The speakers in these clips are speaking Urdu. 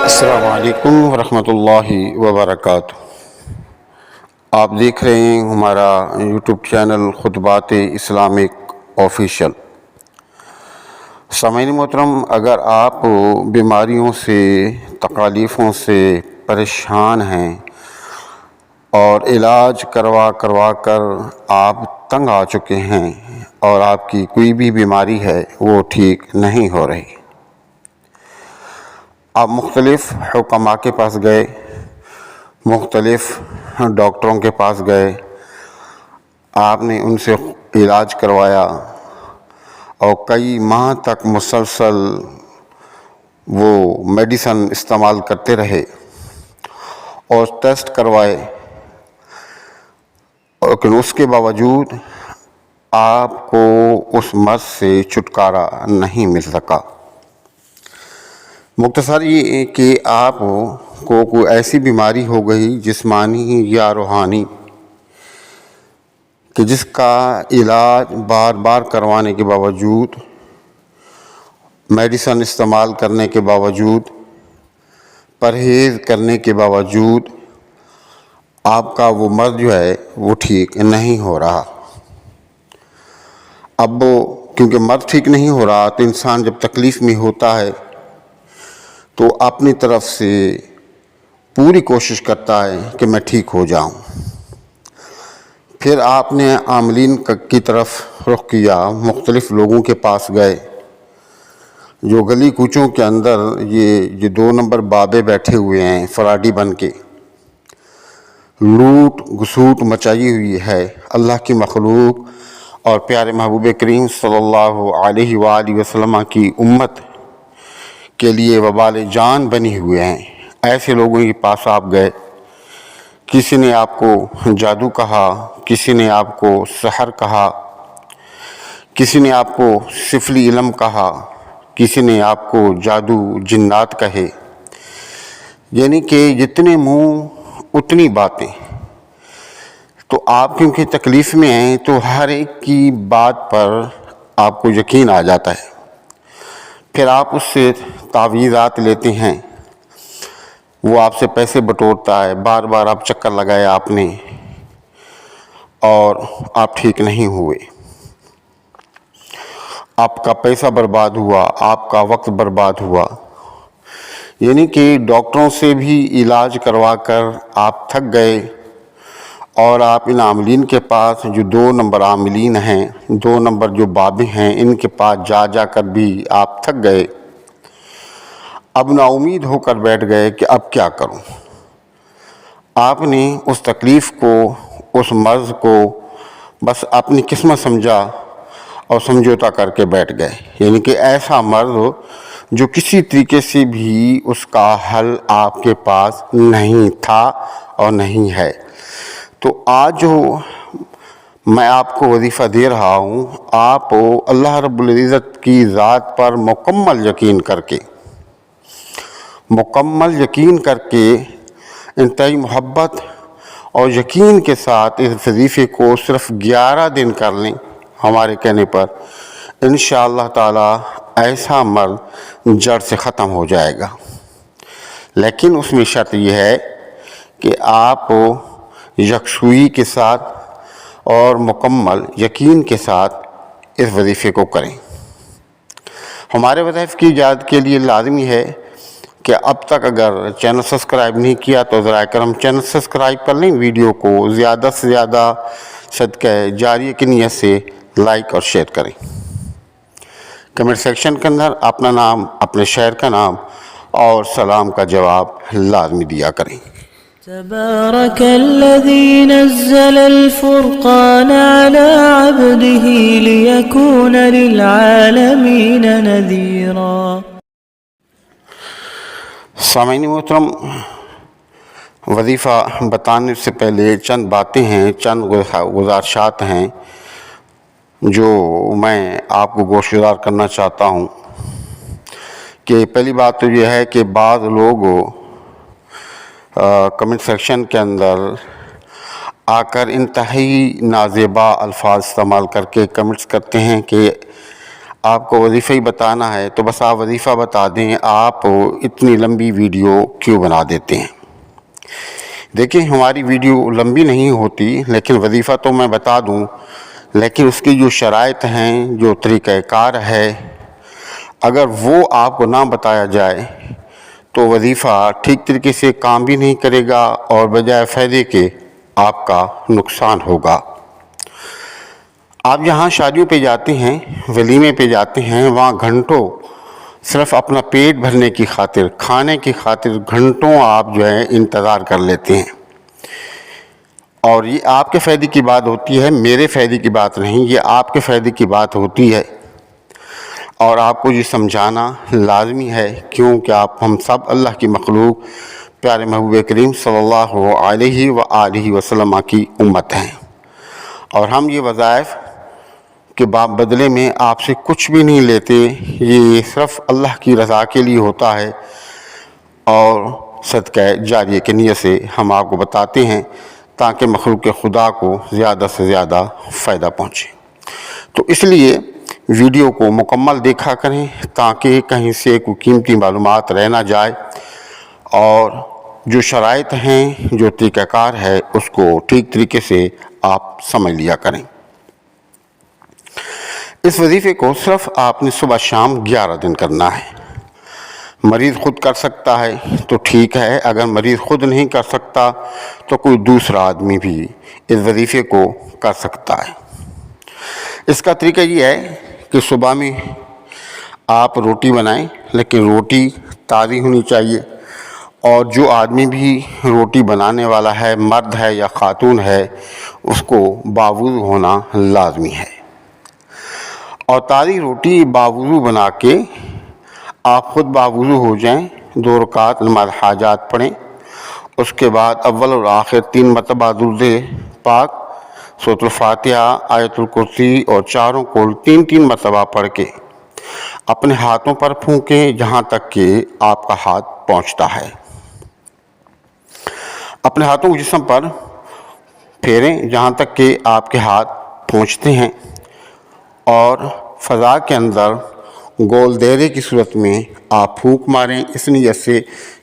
السلام علیکم ورحمۃ اللہ وبرکاتہ۔ آپ دیکھ رہے ہیں ہمارا یوٹیوب چینل خطبات اسلامک آفیشیل۔ سامعین محترم، اگر آپ بیماریوں سے، تکالیفوں سے پریشان ہیں اور علاج کروا کر آپ تنگ آ چکے ہیں اور آپ کی کوئی بھی بیماری ہے وہ ٹھیک نہیں ہو رہی، آپ مختلف حکماء کے پاس گئے، مختلف ڈاکٹروں کے پاس گئے، آپ نے ان سے علاج کروایا اور کئی ماہ تک مسلسل وہ میڈیسن استعمال کرتے رہے اور ٹیسٹ کروائے، لیکن اس کے باوجود آپ کو اس مرض سے چھٹکارا نہیں مل سکا۔ مختصر یہ کہ آپ کو کوئی ایسی بیماری ہو گئی جسمانی یا روحانی کہ جس کا علاج بار بار کروانے کے باوجود، میڈیسن استعمال کرنے کے باوجود، پرہیز کرنے کے باوجود آپ کا وہ مرض جو ہے وہ ٹھیک نہیں ہو رہا۔ اب کیونکہ مرض ٹھیک نہیں ہو رہا تو انسان جب تکلیف میں ہوتا ہے تو اپنی طرف سے پوری کوشش کرتا ہے کہ میں ٹھیک ہو جاؤں۔ پھر آپ نے عاملین کی طرف رخ کیا، مختلف لوگوں کے پاس گئے جو گلی کوچوں کے اندر یہ 2 نمبر بابے بیٹھے ہوئے ہیں فراڈی بن کے، لوٹ گھسوٹ مچائی ہوئی ہے اللہ کی مخلوق اور پیارے محبوب کریم صلی اللہ علیہ وآلہ وسلم کی امت کے لیے وبال جان بنی ہوئے ہیں۔ ایسے لوگوں کے پاس آپ گئے، کسی نے آپ کو جادو کہا، کسی نے آپ کو سحر کہا، کسی نے آپ کو سفلی علم کہا، کسی نے آپ کو جادو جنات کہے، یعنی کہ جتنے منہ اتنی باتیں۔ تو آپ کیونکہ تکلیف میں ہیں تو ہر ایک کی بات پر آپ کو یقین آ جاتا ہے، پھر آپ اس سے تعویذات لیتے ہیں، وہ آپ سے پیسے بٹورتا ہے، بار بار آپ چکر لگایا آپ نے اور آپ ٹھیک نہیں ہوئے، آپ کا پیسہ برباد ہوا، آپ کا وقت برباد ہوا، یعنی کہ ڈاکٹروں سے بھی علاج کروا کر آپ تھک گئے اور آپ ان عاملین کے پاس جو 2 نمبر عاملین ہیں، 2 نمبر جو بابے ہیں، ان کے پاس جا کر بھی آپ تھک گئے، اب نا امید ہو کر بیٹھ گئے کہ اب کیا کروں۔ آپ نے اس تکلیف کو، اس مرض کو بس اپنی قسمت سمجھا اور سمجھوتا کر کے بیٹھ گئے، یعنی کہ ایسا مرض جو کسی طریقے سے بھی اس کا حل آپ کے پاس نہیں تھا اور نہیں ہے۔ تو آج جو میں آپ کو وظیفہ دے رہا ہوں، آپ اللہ رب العزت کی ذات پر مکمل یقین کر کے انتہائی محبت اور یقین کے ساتھ اس وظیفے کو صرف 11 دن کر لیں ہمارے کہنے پر، انشاءاللہ تعالی ایسا مرض جڑ سے ختم ہو جائے گا۔ لیکن اس میں شرط یہ ہے کہ آپ یکسوئی کے ساتھ اور مکمل یقین کے ساتھ اس وظیفے کو کریں۔ ہمارے وظائف کی ایجاد کے لیے لازمی ہے کہ اب تک اگر چینل سبسکرائب نہیں کیا تو ذرا کرم چینل سبسکرائب کر لیں، ویڈیو کو زیادہ سے زیادہ صدقہ جاریہ کی نیت سے لائک اور شیئر کریں، کمنٹ سیکشن کے اندر اپنا نام، اپنے شہر کا نام اور سلام کا جواب لازمی دیا کریں۔ تبارك الذي نزل الفرقان على عبده ليكون للعالمين نذيرا۔ سامعین محترم، وظیفہ بتانے سے پہلے چند باتیں ہیں، چند گزارشات ہیں جو میں آپ کو گوشگزار کرنا چاہتا ہوں۔ کہ پہلی بات تو یہ ہے کہ بعض لوگ کمنٹ سیکشن کے اندر آ کر انتہائی نازیبا الفاظ استعمال کر کے کمنٹس کرتے ہیں کہ آپ کو وظیفہ ہی بتانا ہے تو بس آپ وظیفہ بتا دیں، آپ اتنی لمبی ویڈیو کیوں بنا دیتے ہیں؟ دیکھیں، ہماری ویڈیو لمبی نہیں ہوتی، لیکن وظیفہ تو میں بتا دوں، لیکن اس کی جو شرائط ہیں، جو طریقہ کار ہے، اگر وہ آپ کو نہ بتایا جائے تو وظیفہ ٹھیک طریقے سے کام بھی نہیں کرے گا اور بجائے فائدے کے آپ کا نقصان ہوگا۔ آپ جہاں شادیوں پہ جاتے ہیں، ولیمے پہ جاتے ہیں، وہاں گھنٹوں صرف اپنا پیٹ بھرنے کی خاطر، کھانے کی خاطر گھنٹوں آپ جو ہے انتظار کر لیتے ہیں، اور یہ آپ کے فائدے کی بات ہوتی ہے، میرے فائدے کی بات نہیں، یہ آپ کے فائدے کی بات ہوتی ہے، اور آپ کو یہ سمجھانا لازمی ہے، کیونکہ ہم سب اللہ کی مخلوق پیارے محبوب کریم صلی اللہ علیہ وآلہ وسلم کی امت ہیں، اور ہم یہ وظائف کے بدلے میں آپ سے کچھ بھی نہیں لیتے، یہ صرف اللہ کی رضا کے لیے ہوتا ہے، اور صدقہ جاریہ کی نیت سے ہم آپ کو بتاتے ہیں تاکہ مخلوق خدا کو زیادہ سے زیادہ فائدہ پہنچے۔ تو اس لیے ویڈیو کو مکمل دیکھا کریں تاکہ کہیں سے کوئی قیمتی معلومات رہ نہ جائے، اور جو شرائط ہیں، جو طریقہ کار ہے، اس کو ٹھیک طریقے سے آپ سمجھ لیا کریں۔ اس وظیفے کو صرف آپ نے صبح شام 11 دن کرنا ہے۔ مریض خود کر سکتا ہے تو ٹھیک ہے، اگر مریض خود نہیں کر سکتا تو کوئی دوسرا آدمی بھی اس وظیفے کو کر سکتا ہے۔ اس کا طریقہ یہ ہے کہ صبح میں آپ روٹی بنائیں، لیکن روٹی تازی ہونی چاہیے، اور جو آدمی بھی روٹی بنانے والا ہے، مرد ہے یا خاتون ہے، اس کو باوضو ہونا لازمی ہے، اور تازی روٹی باوضو بنا کے آپ خود باوضو ہو جائیں، 2 رکعت نماز حاجات پڑھیں، اس کے بعد اول اور آخر 3 مرتبہ درود پاک، سورۃ الفاتحہ، آیت الکرسی اور چاروں کول 3 مرتبہ پڑھ کے اپنے ہاتھوں پر پھونکیں جہاں تک کہ آپ کا ہاتھ پہنچتا ہے۔ اپنے ہاتھوں کو جسم پر پھیریں جہاں تک کہ آپ کے ہاتھ پہنچتے ہیں، اور فضا کے اندر گول دائرے کی صورت میں آپ پھونک ماریں، اس نیت سے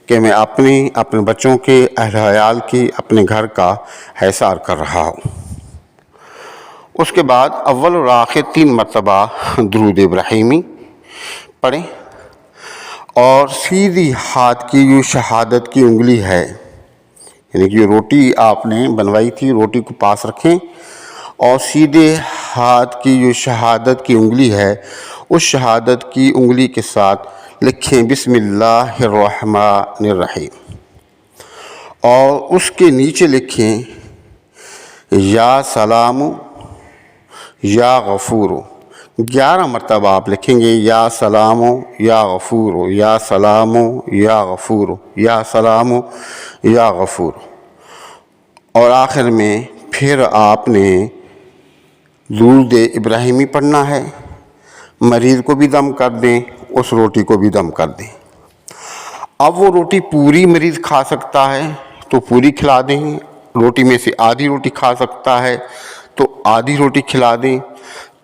کہ میں اپنے بچوں کے، اہل عیال کی، اپنے گھر کا احسار کر رہا ہوں۔ اس کے بعد اول اور آخر 3 مرتبہ درود ابراہیمی پڑھیں، اور سیدھی ہاتھ کی جو شہادت کی انگلی ہے، یعنی کہ روٹی آپ نے بنوائی تھی، روٹی کو پاس رکھیں، اور سیدھے ہاتھ کی جو شہادت کی انگلی ہے، اس شہادت کی انگلی کے ساتھ لکھیں بسم اللہ الرحمن الرحیم، اور اس کے نیچے لکھیں یا سلام یا غفور۔ 11 مرتبہ آپ لکھیں گے یا سلام یا غفور، یا سلام یا غفور، یا سلام یا غفور، اور آخر میں پھر آپ نے درود ابراہیمی پڑھنا ہے۔ مریض کو بھی دم کر دیں، اس روٹی کو بھی دم کر دیں۔ اب وہ روٹی پوری مریض کھا سکتا ہے تو پوری کھلا دیں، روٹی میں سے آدھی روٹی کھا سکتا ہے تو آدھی روٹی کھلا دیں،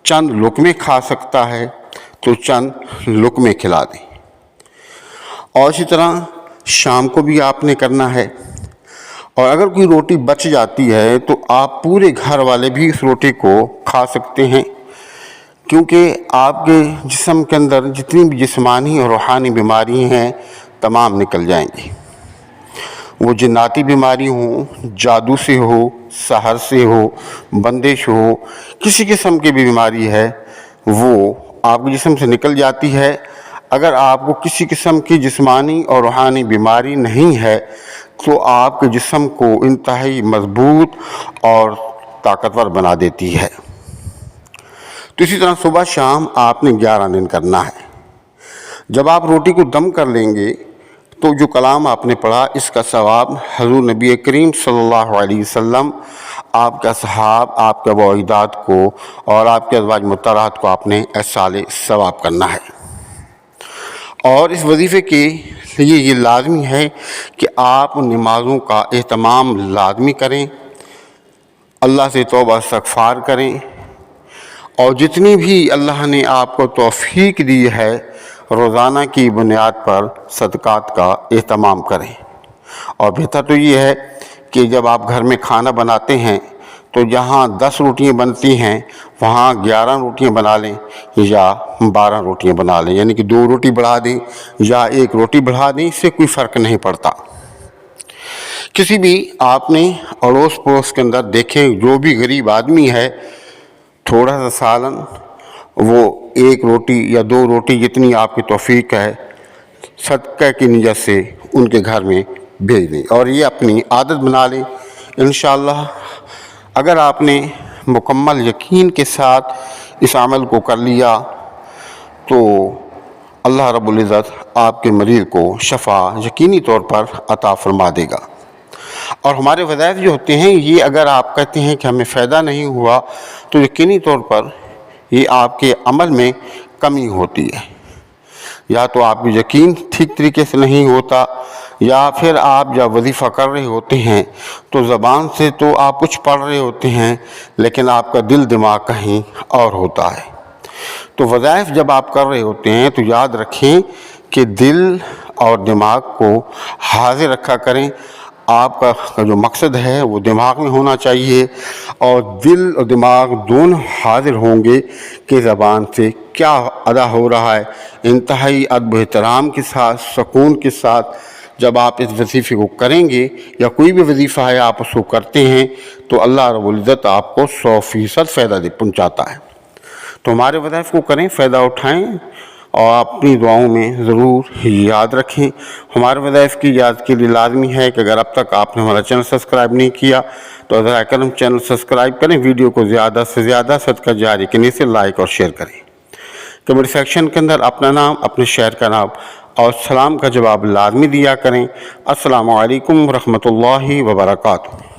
چند لقمے کھا سکتا ہے تو چند لقمے کھلا دیں، اور اسی طرح شام کو بھی آپ نے کرنا ہے۔ اور اگر کوئی روٹی بچ جاتی ہے تو آپ پورے گھر والے بھی اس روٹی کو کھا سکتے ہیں، کیونکہ آپ کے جسم کے اندر جتنی بھی جسمانی اور روحانی بیماری ہیں تمام نکل جائیں گی، وہ جناتی بیماری ہوں، جادو سے ہو، سحر سے ہو، بندش ہو، کسی قسم کی بھی بیماری ہے وہ آپ کے جسم سے نکل جاتی ہے۔ اگر آپ کو کسی قسم کی جسمانی اور روحانی بیماری نہیں ہے تو آپ کے جسم کو انتہائی مضبوط اور طاقتور بنا دیتی ہے۔ تو اسی طرح صبح شام آپ نے 11 دن کرنا ہے۔ جب آپ روٹی کو دم کر لیں گے تو جو کلام آپ نے پڑھا، اس کا ثواب حضور نبی کریم صلی اللہ علیہ وسلم، آپ کے اصحاب، آپ کے اباء و اجداد کو اور آپ کے ازواج مطہرات کو آپ نے ایصال ثواب کرنا ہے۔ اور اس وظیفے کے لیے یہ لازمی ہے کہ آپ نمازوں کا اہتمام لازمی کریں، اللہ سے توبہ استغفار کریں، اور جتنی بھی اللہ نے آپ کو توفیق دی ہے روزانہ کی بنیاد پر صدقات کا اہتمام کریں۔ اور بہتر تو یہ ہے کہ جب آپ گھر میں کھانا بناتے ہیں تو جہاں 10 روٹیاں بنتی ہیں وہاں 11 روٹیاں بنا لیں یا 12 روٹیاں بنا لیں، یعنی کہ 2 روٹی بڑھا دیں یا 1 روٹی بڑھا دیں، اس سے کوئی فرق نہیں پڑتا۔ کسی بھی آپ نے اڑوس پڑوس کے اندر دیکھیں جو بھی غریب آدمی ہے، تھوڑا سا سالن، وہ 1 روٹی یا 2 روٹی جتنی آپ کی توفیق ہے صدقہ کی نیت سے ان کے گھر میں بھیج دیں، اور یہ اپنی عادت بنا لیں۔ انشاءاللہ اگر آپ نے مکمل یقین کے ساتھ اس عمل کو کر لیا تو اللہ رب العزت آپ کے مریض کو شفا یقینی طور پر عطا فرما دے گا۔ اور ہمارے وظائف جو ہوتے ہیں یہ اگر آپ کہتے ہیں کہ ہمیں فائدہ نہیں ہوا تو یقینی طور پر یہ آپ کے عمل میں کمی ہوتی ہے، یا تو آپ کی یقین ٹھیک طریقے سے نہیں ہوتا، یا پھر آپ جب وظیفہ کر رہے ہوتے ہیں تو زبان سے تو آپ کچھ پڑھ رہے ہوتے ہیں لیکن آپ کا دل دماغ کہیں اور ہوتا ہے۔ تو وظائف جب آپ کر رہے ہوتے ہیں تو یاد رکھیں کہ دل اور دماغ کو حاضر رکھا کریں۔ آپ کا جو مقصد ہے وہ دماغ میں ہونا چاہیے، اور دل اور دماغ دونوں حاضر ہوں گے کہ زبان سے کیا ادا ہو رہا ہے۔ انتہائی ادب و احترام کے ساتھ، سکون کے ساتھ جب آپ اس وظیفے کو کریں گے یا کوئی بھی وظیفہ ہے آپ اس کو کرتے ہیں تو اللہ رب العزت آپ کو 100% فائدہ پہنچاتا ہے۔ تو ہمارے وظائف کو کریں، فائدہ اٹھائیں، اور اپنی دعاؤں میں ضرور یاد رکھیں۔ ہمارے وظائف کی یاد کے لیے لازمی ہے کہ اگر اب تک آپ نے ہمارا چینل سبسکرائب نہیں کیا تو براہ کرم چینل سبسکرائب کریں، ویڈیو کو زیادہ سے زیادہ صدقہ جاری کرنے سے لائک اور شیئر کریں۔ کمنٹ سیکشن کے اندر اپنا نام، اپنے شہر کا نام اور سلام کا جواب لازمی دیا کریں۔ السلام علیکم ورحمۃ اللہ وبرکاتہ۔